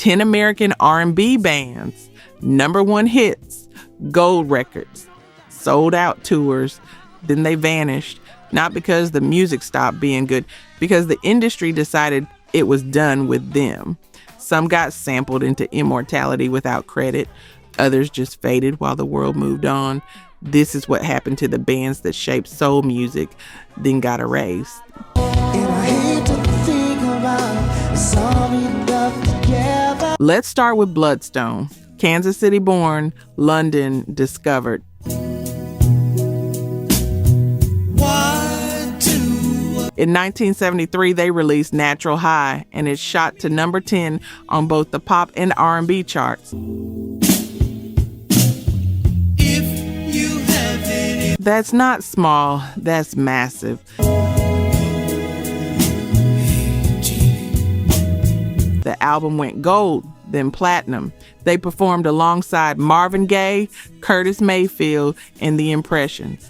10 American R&B bands, #1 hits, gold records, sold out tours. Then they vanished, not because the music stopped being good, because the industry decided it was done with them. Some got sampled into immortality without credit. Others just faded while the world moved on. This is what happened to the bands that shaped soul music, then got erased. Let's start with Bloodstone. Kansas City born, London discovered. In 1973, they released Natural High, and it shot to #10 on both the pop and R&B charts. That's not small, that's massive. The album went gold, then platinum. They performed alongside Marvin Gaye, Curtis Mayfield, and The Impressions.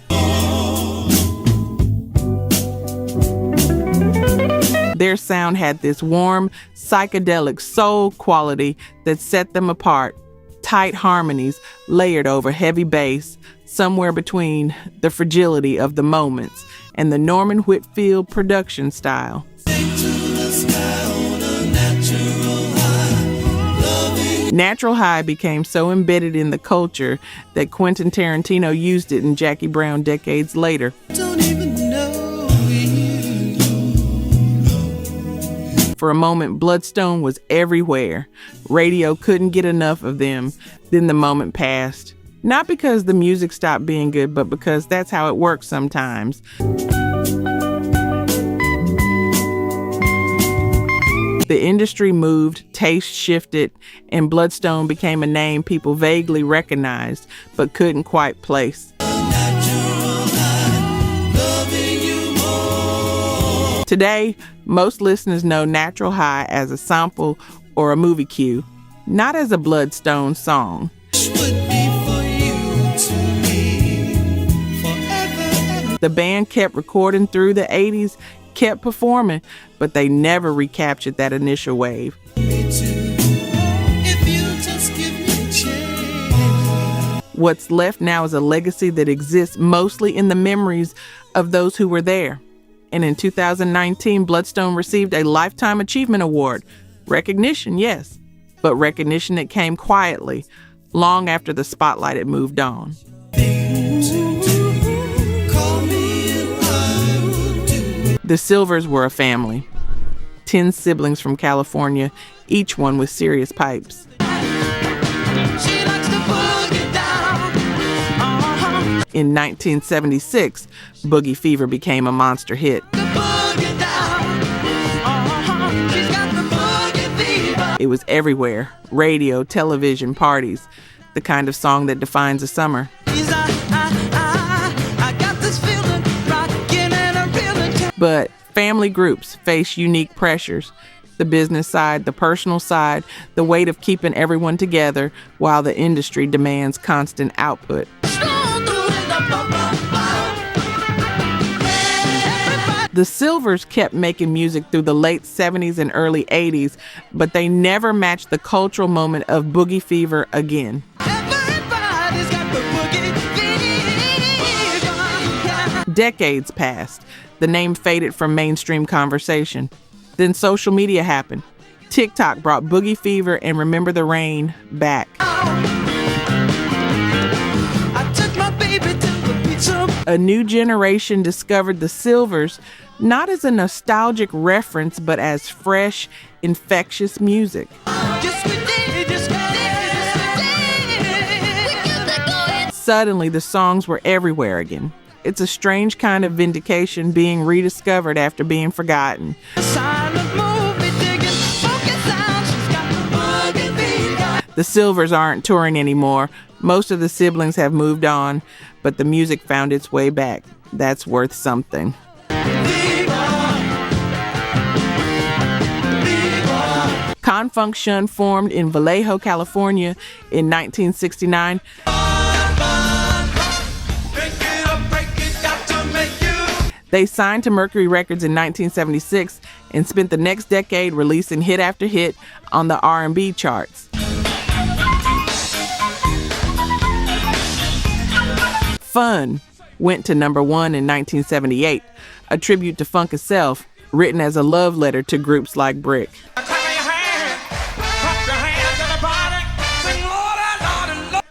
Their sound had this warm, psychedelic soul quality that set them apart. Tight harmonies layered over heavy bass, somewhere between the fragility of the moments and the Norman Whitfield production style. Natural High became so embedded in the culture that Quentin Tarantino used it in Jackie Brown decades later. For a moment, Bloodstone was everywhere. Radio couldn't get enough of them. Then the moment passed. Not because the music stopped being good, but because that's how it works sometimes. The industry moved, taste shifted, and Bloodstone became a name people vaguely recognized, but couldn't quite place. Today, most listeners know Natural High as a sample or a movie cue, not as a Bloodstone song. The band kept recording through the 80s, kept performing, but they never recaptured that initial wave. What's left now is a legacy that exists mostly in the memories of those who were there. And in 2019, Bloodstone received a Lifetime Achievement Award. Recognition, yes, but recognition that came quietly, long after the spotlight had moved on. The Sylvers were a family. 10 siblings from California, each one with serious pipes. In 1976, Boogie Fever became a monster hit. It was everywhere, radio, television, parties, the kind of song that defines a summer. But family groups face unique pressures. The business side, the personal side, the weight of keeping everyone together while the industry demands constant output. The Sylvers kept making music through the late 70s and early 80s, but they never matched the cultural moment of Boogie Fever again. Decades passed. The name faded from mainstream conversation. Then social media happened. TikTok brought Boogie Fever and Remember the Rain back. A new generation discovered the Sylvers not as a nostalgic reference, but as fresh, infectious music. Suddenly, the songs were everywhere again. It's a strange kind of vindication, being rediscovered after being forgotten. The Sylvers aren't touring anymore. Most of the siblings have moved on, but the music found its way back. That's worth something. Funk Shun formed in Vallejo, California in 1969. They signed to Mercury Records in 1976 and spent the next decade releasing hit after hit on the R&B charts. Fun went to number 1 in 1978, a tribute to funk itself, written as a love letter to groups like Brick.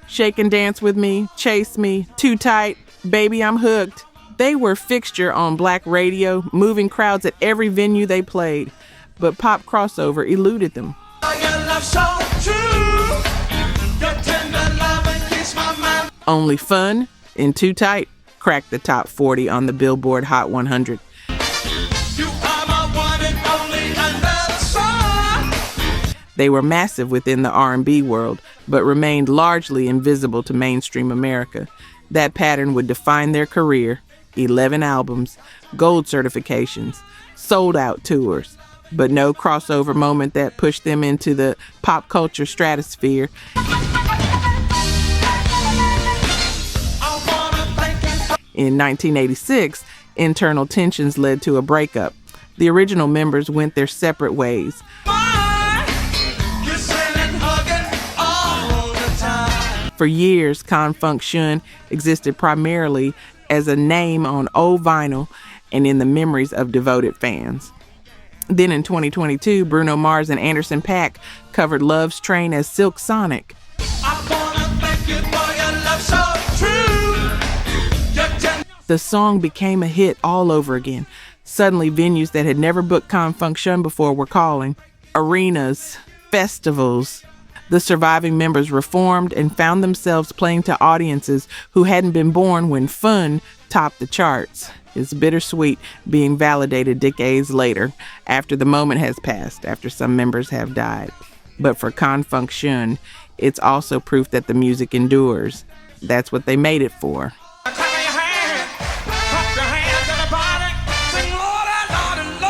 Shake and Dance with Me, Chase Me, Too Tight, Baby I'm Hooked. They were fixture on black radio, moving crowds at every venue they played, but pop crossover eluded them. Only Fun and Too Tight cracked the top 40 on the Billboard Hot 100. They were massive within the R&B world, but remained largely invisible to mainstream America. That pattern would define their career: 11 albums, gold certifications, sold-out tours, but no crossover moment that pushed them into the pop culture stratosphere. In 1986, internal tensions led to a breakup. The original members went their separate ways. For years, Funk Shun existed primarily as a name on old vinyl and in the memories of devoted fans. Then in 2022, Bruno Mars and Anderson .Paak covered Love's Train as Silk Sonic. The song became a hit all over again. Suddenly, venues that had never booked Funk Shun before were calling. Arenas, festivals. The surviving members reformed and found themselves playing to audiences who hadn't been born when Fun topped the charts. It's bittersweet being validated decades later, after the moment has passed, after some members have died. But for Funk Shun, it's also proof that the music endures. That's what they made it for.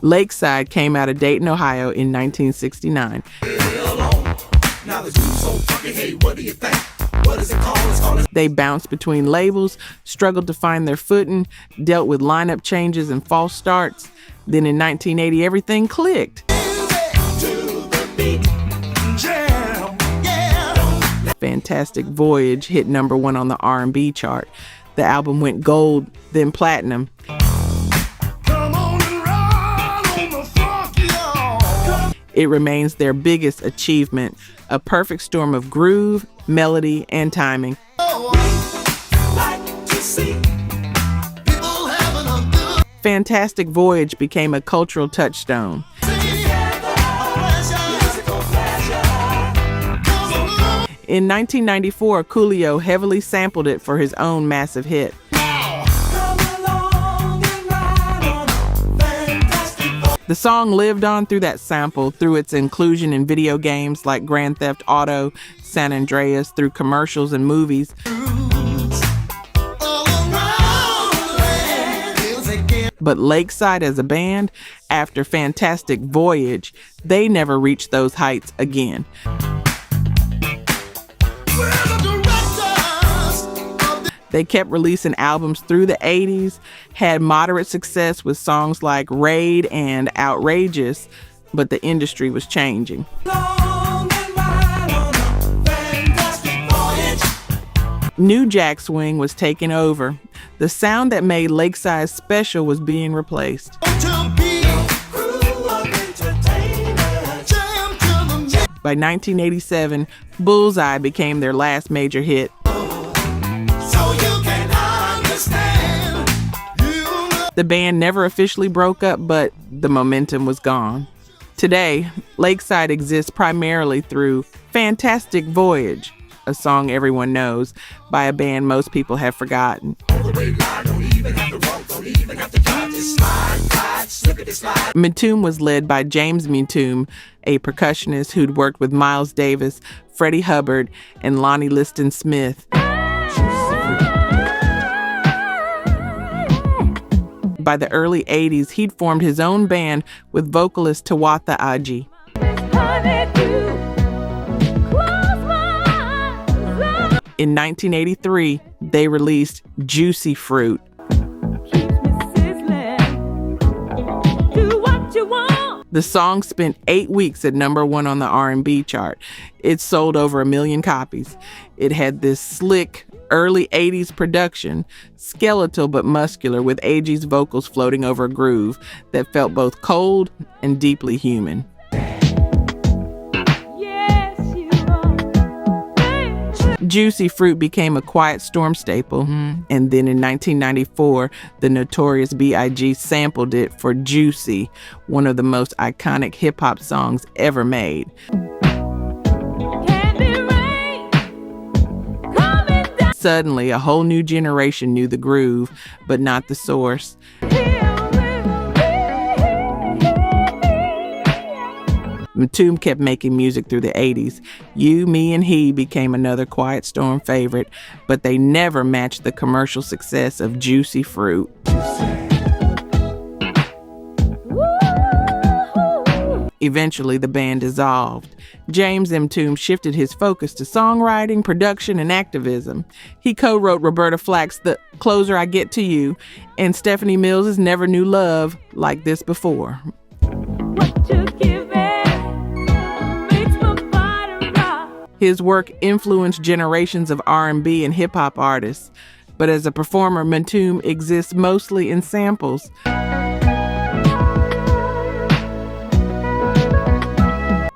Lakeside came out of Dayton, Ohio in 1969. They bounced between labels, struggled to find their footing, dealt with lineup changes and false starts. Then in 1980, everything clicked. Fantastic Voyage hit number 1 on the R&B chart. The album went gold, then platinum. It remains their biggest achievement, a perfect storm of groove, melody, and timing. Fantastic Voyage became a cultural touchstone. In 1994, Coolio heavily sampled it for his own massive hit. The song lived on through that sample, through its inclusion in video games like Grand Theft Auto, San Andreas, through commercials and movies. But Lakeside as a band, after Fantastic Voyage, they never reached those heights again. They kept releasing albums through the 80s, had moderate success with songs like Raid and Outrageous, but the industry was changing. New Jack Swing was taking over. The sound that made Lakeside special was being replaced. By 1987, Bullseye became their last major hit. The band never officially broke up, but the momentum was gone. Today, Lakeside exists primarily through Fantastic Voyage, a song everyone knows, by a band most people have forgotten. Mtume was led by James Mtume, a percussionist who'd worked with Miles Davis, Freddie Hubbard, and Lonnie Liston Smith. By the early 80s, he'd formed his own band with vocalist Tawatha Aji. In 1983, they released Juicy Fruit. The song spent 8 weeks at #1 on the R&B chart. It sold over 1 million copies. It had this slick, early 80s production, skeletal but muscular, with AG's vocals floating over a groove that felt both cold and deeply human. Juicy Fruit became a Quiet Storm staple, and then in 1994, the Notorious B.I.G. sampled it for Juicy, one of the most iconic hip-hop songs ever made. Suddenly, a whole new generation knew the groove, but not the source. Mtume kept making music through the 80s. You, Me, and He became another Quiet Storm favorite, but they never matched the commercial success of Juicy Fruit. Eventually, the band dissolved. James Mtume shifted his focus to songwriting, production, and activism. He co-wrote Roberta Flack's The Closer I Get to You and Stephanie Mills's Never Knew Love Like This Before. His work influenced generations of R&B and hip-hop artists, but as a performer, Mtume exists mostly in samples.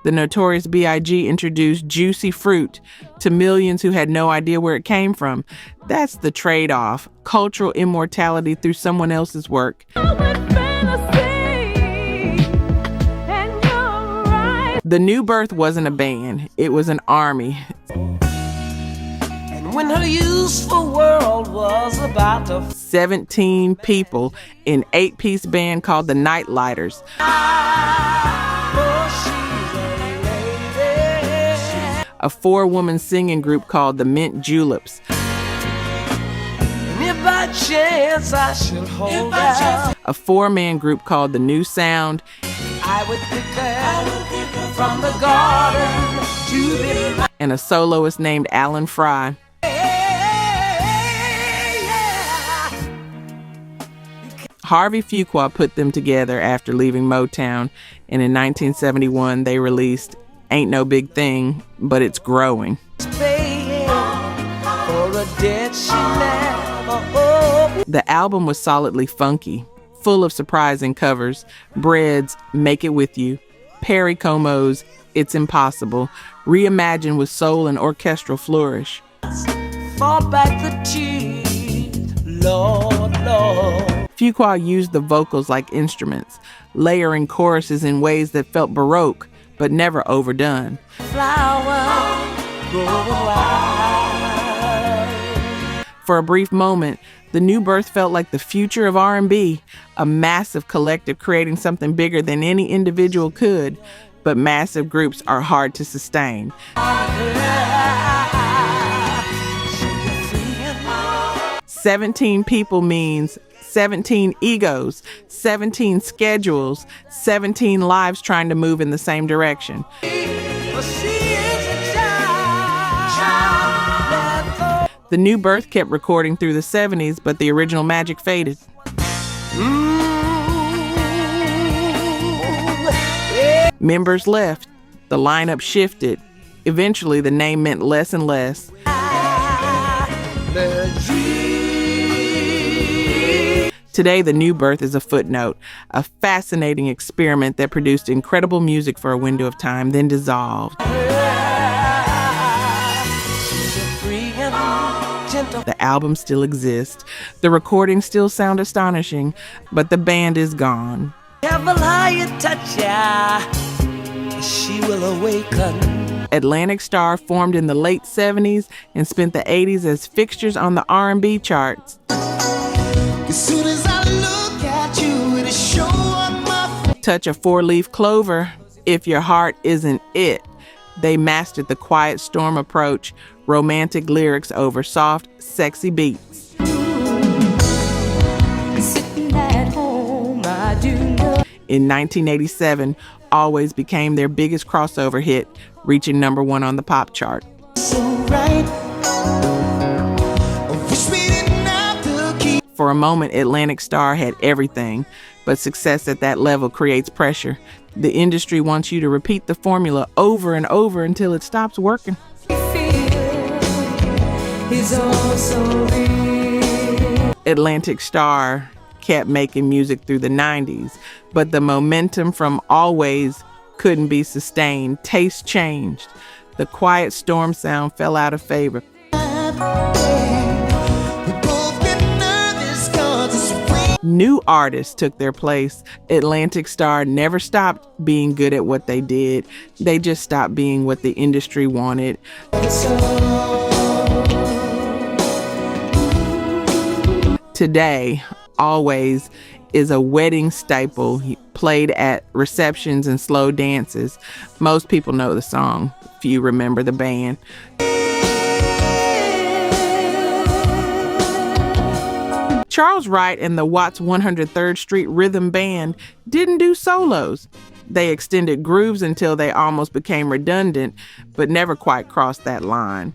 The Notorious B.I.G. introduced Juicy Fruit to millions who had no idea where it came from. That's the trade-off: cultural immortality through someone else's work. The New Birth wasn't a band, it was an army. And when her useful world was about to 17 people in an 8-piece band called the Nightlighters. A 4-woman singing group called the Mint Juleps. And if by chance I should hold out, a 4-man group called the New Sound. I would pick her from the garden to be, and a soloist named Alan Fry. Harvey Fuqua put them together after leaving Motown, and in 1971 they released Ain't No Big Thing, But It's Growing. The album was solidly funky, full of surprising covers: Bread's Make It With You, Perry Como's It's Impossible, reimagined with soul and orchestral flourish. Fall back the teeth, Lord, Lord. Fuqua used the vocals like instruments, layering choruses in ways that felt baroque, but never overdone. For a brief moment, the New Birth felt like the future of R&B, a massive collective creating something bigger than any individual could, but massive groups are hard to sustain. 17 people means 17 egos, 17 schedules, 17 lives trying to move in the same direction. The New Birth kept recording through the 70s, but the original magic faded. Members left. The lineup shifted. Eventually, the name meant less and less. Today, the New Birth is a footnote, a fascinating experiment that produced incredible music for a window of time, then dissolved. The album still exists. The recordings still sound astonishing, but the band is gone. She will awaken. Atlantic Starr formed in the late 70s and spent the 80s as fixtures on the R&B charts. As soon as I look at you, it'll show up my touch of 4-leaf clover. If your heart isn't it. They mastered the Quiet Storm approach, romantic lyrics over soft, sexy beats. Sitting at home, I do know. In 1987, Always became their biggest crossover hit, reaching #1 on the pop chart. So right. For a moment, Atlantic Starr had everything, but success at that level creates pressure. The industry wants you to repeat the formula over and over until it stops working. Atlantic Starr kept making music through the 90s, but the momentum from Always couldn't be sustained. Taste changed. The quiet storm sound fell out of favor. New artists took their place. Atlantic Starr never stopped being good at what they did. They just stopped being what the industry wanted. Today, Always is a wedding staple played at receptions and slow dances. Most people know the song, if you remember the band. Charles Wright and the Watts 103rd Street Rhythm Band didn't do solos. They extended grooves until they almost became redundant, but never quite crossed that line.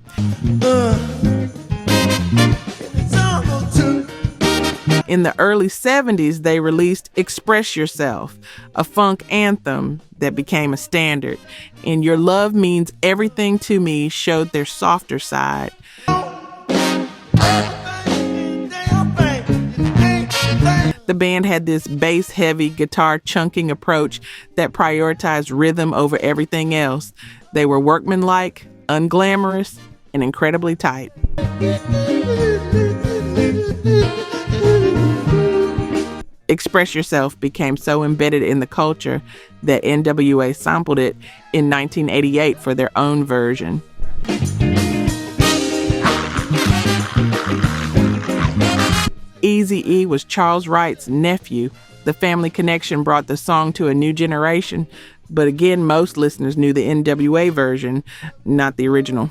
In the early 70s, they released Express Yourself, a funk anthem that became a standard. And Your Love Means Everything to Me showed their softer side. The band had this bass-heavy, guitar-chunking approach that prioritized rhythm over everything else. They were workmanlike, unglamorous, and incredibly tight. Express Yourself became so embedded in the culture that NWA sampled it in 1988 for their own version. Eazy-E was Charles Wright's nephew. The family connection brought the song to a new generation, but again, most listeners knew the NWA version, not the original.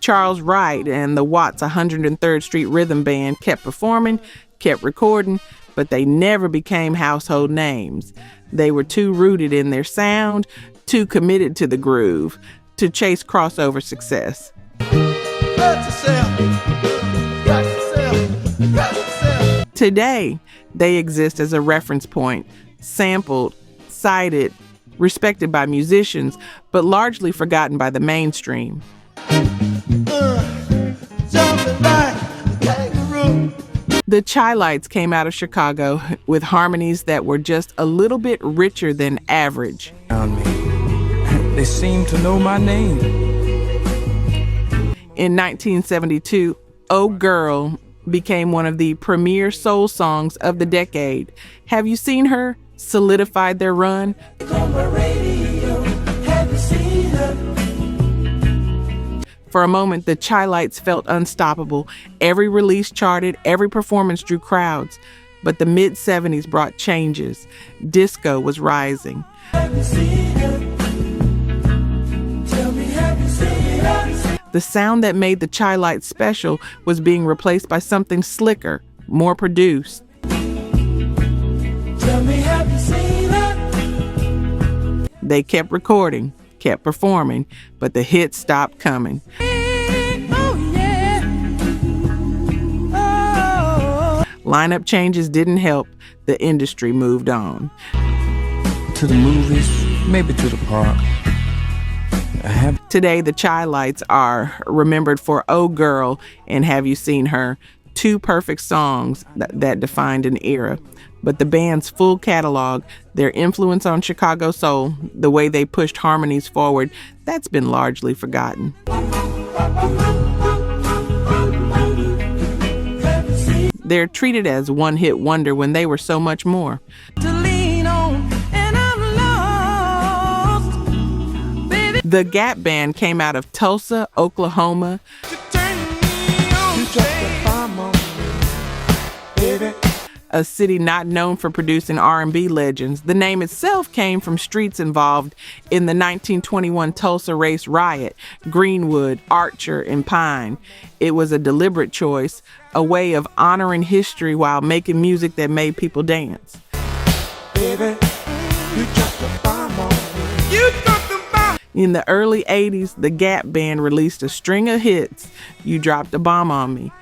Charles Wright and the Watts 103rd Street Rhythm Band kept performing, kept recording, but they never became household names. They were too rooted in their sound, too committed to the groove, to chase crossover success. Today, they exist as a reference point, sampled, cited, respected by musicians, but largely forgotten by the mainstream. The Chi-Lites came out of Chicago with harmonies that were just a little bit richer than average. They seem to know my name. In 1972, Oh Girl became one of the premier soul songs of the decade. Have You Seen Her solidified their run. For a moment, the Chi-Lites felt unstoppable. Every release charted, every performance drew crowds. But the mid-70s brought changes. Disco was rising. The sound that made the Chi-Lites special was being replaced by something slicker, more produced. They kept recording, kept performing, but the hits stopped coming. Lineup changes didn't help. The industry moved on. To the movies, maybe to the park. Today, the Chi-Lites are remembered for Oh Girl and Have You Seen Her, two perfect songs that defined an era. But the band's full catalog, their influence on Chicago soul, the way they pushed harmonies forward, that's been largely forgotten. They're treated as one-hit wonder when they were so much more. The Gap Band came out of Tulsa, Oklahoma. A city not known for producing R&B legends. The name itself came from streets involved in the 1921 Tulsa race riot, Greenwood, Archer, and Pine. It was a deliberate choice, a way of honoring history while making music that made people dance. Baby, you dropped the bomb on me. You dropped the bomb. In the early 80s, the Gap Band released a string of hits. You Dropped a Bomb on Me.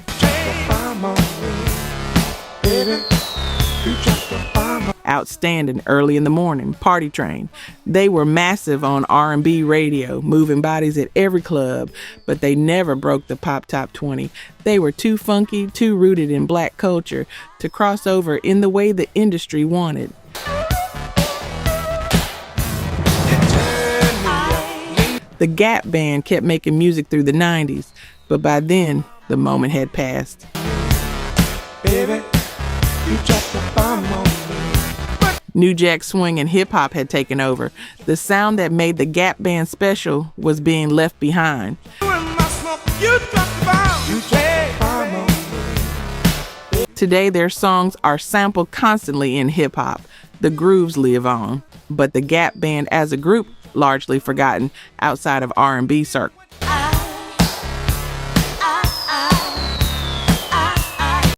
Outstanding early in the morning, Party Train. They were massive on R&B radio, moving bodies at every club, but they never broke the pop top 20. They were too funky, too rooted in black culture to cross over in the way the industry wanted. The Gap Band kept making music through the 90s, but by then, the moment had passed. Baby, you dropped the bomb on me. New Jack Swing and hip-hop had taken over. The sound that made the Gap Band special was being left behind. Today, their songs are sampled constantly in hip-hop. The grooves live on, but the Gap Band as a group largely forgotten outside of R&B circles.